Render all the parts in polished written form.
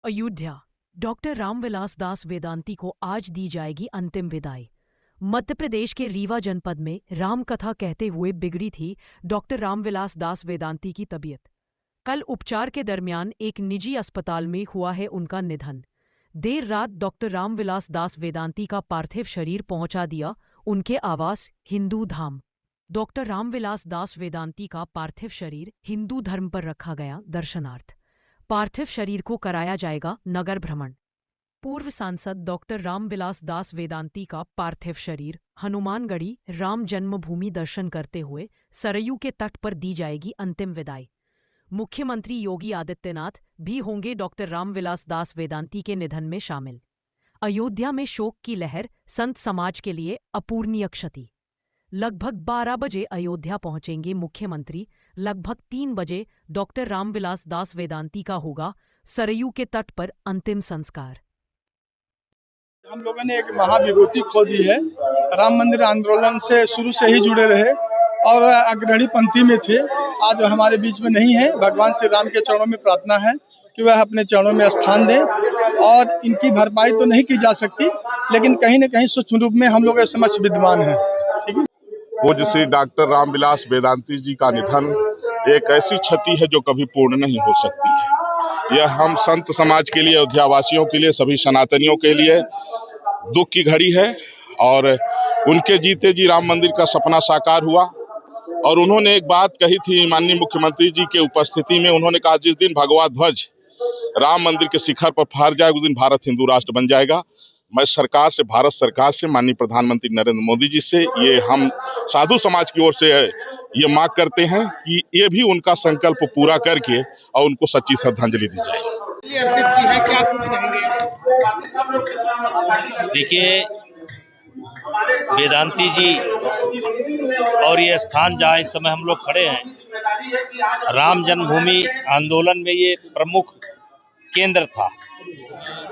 Ayodhya. Doctor Ramvilas दास वेदांती को आज दी जाएगी अंतिम विदाई। मध्य प्रदेश के रीवा जनपद में रामकथा कहते हुए बिगड़ी थी डॉक्टर रामविलास दास वेदांती की तबीयत। कल उपचार के दरमियान एक निजी अस्पताल में हुआ है उनका निधन। देर रात डॉक्टर रामविलास दास वेदांती का पार्थिव शरीर पहुंचा दिया उनके आवास हिंदू धाम। डॉक्टर रामविलास दास वेदांती का पार्थिव शरीर हिंदू धर्म पर रखा गया दर्शनार्थ। पार्थिव शरीर को कराया जाएगा नगर भ्रमण। पूर्व सांसद डॉक्टर रामविलास दास वेदांती का पार्थिव शरीर हनुमानगढ़ी राम जन्मभूमि दर्शन करते हुए सरयू के तट पर दी जाएगी अंतिम विदाई। मुख्यमंत्री योगी आदित्यनाथ भी होंगे डॉक्टर रामविलास दास वेदांती के निधन में शामिल। अयोध्या में शोक की लहर, संत समाज के लिए अपूर्णीय क्षति। लगभग 12 बजे अयोध्या पहुंचेंगे मुख्यमंत्री। लगभग 3 बजे डॉक्टर रामविलास दास वेदांती का होगा सरयू के तट पर अंतिम संस्कार। हम लोगों ने एक महाविभूति खो दी है। राम मंदिर आंदोलन से शुरू से ही जुड़े रहे और अग्रणी पंक्ति में थे। आज हमारे बीच में नहीं है। भगवान श्री राम के चरणों में प्रार्थना है कि वह अपने चरणों में स्थान दें और इनकी भरपाई तो नहीं की जा सकती, लेकिन कहीं न कहीं सूक्ष्म रूप में हम लोग के समक्ष विद्यमान है। पूज्य श्री डॉक्टर रामविलास वेदांती जी का निधन एक ऐसी क्षति है जो कभी पूर्ण नहीं हो सकती है। यह हम संत समाज के लिए, अयोध्या वासियों के लिए, सभी सनातनियों के लिए दुख की घड़ी है। और उनके जीते जी राम मंदिर का सपना साकार हुआ। और उन्होंने एक बात कही थी माननीय मुख्यमंत्री जी के उपस्थिति में। उन्होंने कहा, जिस दिन भगवा ध्वज राम मंदिर के शिखर पर फहर जाए उस दिन भारत हिंदू राष्ट्र बन जाएगा। मैं सरकार से, भारत सरकार से, माननीय प्रधानमंत्री नरेंद्र मोदी जी से, ये हम साधु समाज की ओर से ये मांग करते हैं कि ये भी उनका संकल्प पूरा करके और उनको सच्ची श्रद्धांजलि दी जाए। देखिए, वेदांती जी और ये स्थान जहाँ इस समय हम लोग खड़े हैं, राम जन्मभूमि आंदोलन में ये प्रमुख केंद्र था।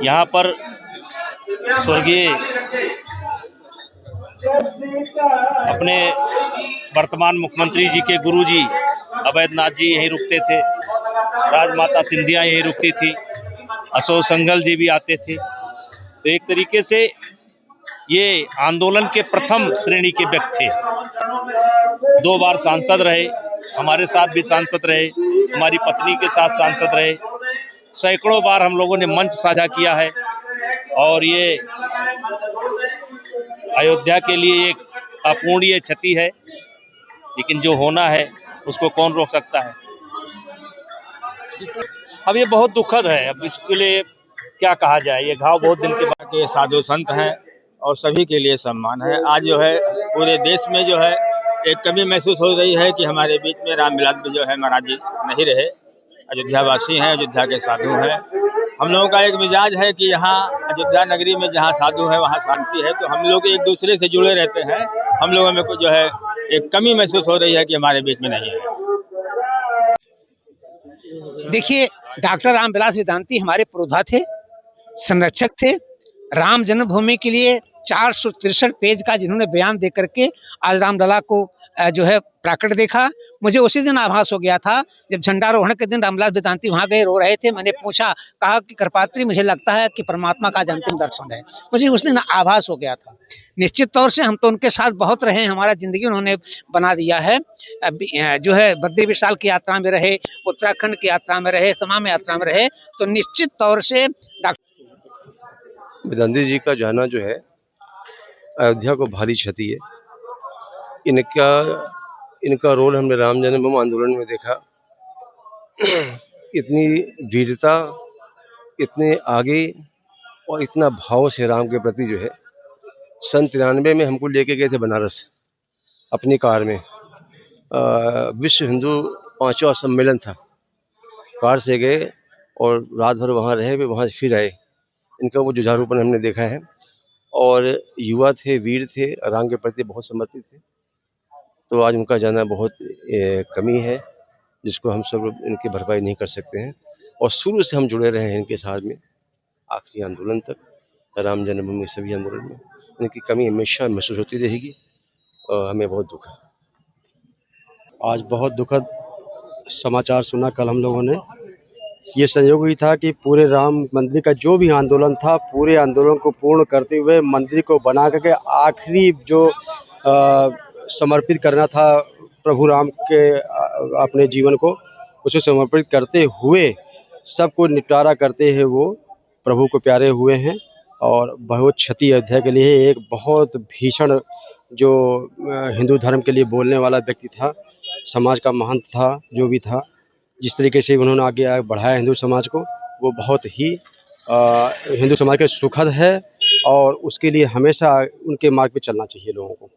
यहाँ पर स्वर्गीय अपने वर्तमान मुख्यमंत्री जी के गुरुजी अवैधनाथ जी यहीं रुकते थे, राजमाता सिंधिया यहीं रुकती थी, अशोक संघल जी भी आते थे। तो एक तरीके से ये आंदोलन के प्रथम श्रेणी के व्यक्ति थे। 2 बार सांसद रहे, हमारे साथ भी सांसद रहे, हमारी पत्नी के साथ सांसद रहे। सैकड़ों बार हम लोगों ने मंच साझा किया है और ये अयोध्या के लिए एक अपूर्णीय क्षति है, लेकिन जो होना है उसको कौन रोक सकता है। अब ये बहुत दुखद है। अब इसके लिए क्या कहा जाए, ये घाव बहुत दिन के बाद के साधु संत हैं और सभी के लिए सम्मान है। आज जो है पूरे देश में जो है एक कमी महसूस हो रही है कि हमारे बीच में रामविलास जो है महाराज जी नहीं रहे। अयोध्या वासी हैं, अयोध्या के साधु हैं। हम लोगों का एक मिजाज है कि यहाँ अयोध्या नगरी में जहाँ साधु है वहाँ शांति है, तो हम लोग एक दूसरे से जुड़े रहते हैं। हम लोगों में जो है एक कमी महसूस हो रही है कि हमारे बीच में नहीं है। देखिए, डॉक्टर रामविलास वेदांती हमारे पुरोधा थे, संरक्षक थे। राम जन्मभूमि के लिए 463 पेज का जिन्होंने बयान दे करके आज रामलला को जो है प्राकट देखा। मुझे उसी दिन आभास हो गया था जब झंडारोहण के दिन रामविलास वेदांती वहाँ गए, रो रहे थे। मैंने पूछा, कहा कि कृपात्री मुझे लगता है कि परमात्मा का आज अंतिम दर्शन है। मुझे उस दिन आभास हो गया था। निश्चित तौर से हम तो उनके साथ बहुत रहे, हमारा जिंदगी उन्होंने बना दिया है। जो है बद्री विशाल की यात्रा में रहे, उत्तराखंड की यात्रा में रहे, तमाम यात्रा में रहे। तो निश्चित तौर से वेदांती जी का जाना जो है अयोध्या को भारी क्षति है। इनका रोल हमने राम जन्मभूमि आंदोलन में देखा। इतनी वीरता, इतने आगे और इतना भाव से राम के प्रति जो है। सन 93 में हमको लेके गए थे बनारस अपनी कार में। विश्व हिंदू 5वां सम्मेलन था, कार से गए और रात भर वहाँ रहे, वे वहाँ से फिर आए। इनका वो जुझारूपन हमने देखा है और युवा थे, वीर थे, राम के प्रति बहुत समर्पित थे। तो आज उनका जाना बहुत कमी है, जिसको हम सब इनकी भरपाई नहीं कर सकते हैं। और शुरू से हम जुड़े रहे हैं इनके साथ में, आखिरी आंदोलन तक, राम जन्मभूमि सभी आंदोलन में इनकी कमी हमेशा महसूस होती रहेगी और हमें बहुत दुख है। आज बहुत दुखद समाचार सुना कल हम लोगों ने ये संयोग ही था कि पूरे राम मंदिर का जो भी आंदोलन था, पूरे आंदोलन को पूर्ण करते हुए मंदिर को बना करके आखिरी जो समर्पित करना था प्रभु राम के अपने जीवन को, उसे समर्पित करते हुए सबको निपटारा करते हुए वो प्रभु को प्यारे हुए हैं। और बहुत क्षति अयोध्या के लिए एक बहुत भीषण जो हिंदू धर्म के लिए बोलने वाला व्यक्ति था, समाज का महंत था, जो भी था, जिस तरीके से उन्होंने आगे बढ़ाया हिंदू समाज को, वो बहुत ही हिंदू समाज के सुखद है और उसके लिए हमेशा उनके मार्ग पे चलना चाहिए लोगों को।